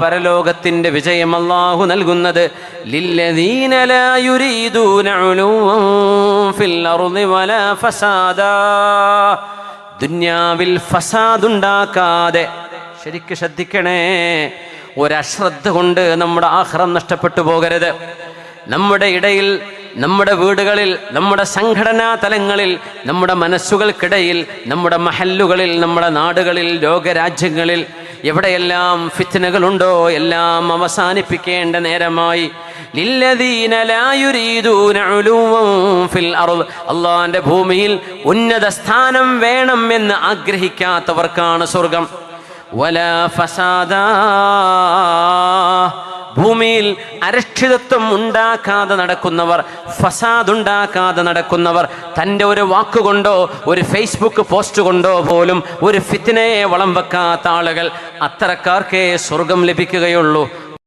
പരലോകത്തിന്റെ വിജയം അല്ലാഹു നൽകുന്നത് ലില്ലദീന ലാ യുരീദൂന ഉലുവൻ ഫിൽ അർളി വലാ ഫസാദാ. ദുനിയാവിൽ ഫസാദ് ഉണ്ടാക്കാതെ, ശരിക്ക് ശ്രദ്ധിക്കണേ, ഒരശ്രദ്ധ കൊണ്ട് നമ്മുടെ ആഖിറം നഷ്ടപ്പെട്ടു പോകരുത്. നമ്മുടെ ഇടയിൽ, നമ്മുടെ വീടുകളിൽ, നമ്മുടെ സംഘടനാ തലങ്ങളിൽ, നമ്മുടെ മനസ്സുകൾക്കിടയിൽ, നമ്മുടെ മഹല്ലുകളിൽ, നമ്മുടെ നാടുകളിൽ, ലോകരാജ്യങ്ങളിൽ എവിടെയെല്ലാം ഫിത്നകളുണ്ടോ എല്ലാം അവസാനിപ്പിക്കേണ്ട നേരമായി. ലില്ലദീന ലാ യുരീദൂന ഉലുവൻ ഫിൽ അർള്, അല്ലാഹുവിന്റെ ഭൂമിയിൽ ഉന്നത സ്ഥാനം വേണം എന്ന് ആഗ്രഹിക്കാത്തവർക്കാണ് സ്വർഗം. വലാ ഫസാദാ, ഭൂമിയിൽ അരക്ഷിതത്വം ഉണ്ടാക്കാതെ നടക്കുന്നവർ, ഫസാദ് ഉണ്ടാക്കാതെ നടക്കുന്നവർ, തൻ്റെ ഒരു വാക്കുകൊണ്ടോ ഒരു ഫേസ്ബുക്ക് പോസ്റ്റ് കൊണ്ടോ പോലും ഒരു ഫിത്നയെ വളം വെക്കാത്ത ആളുകൾ, അത്തരക്കാർക്കേ സ്വർഗം ലഭിക്കുകയുള്ളൂ.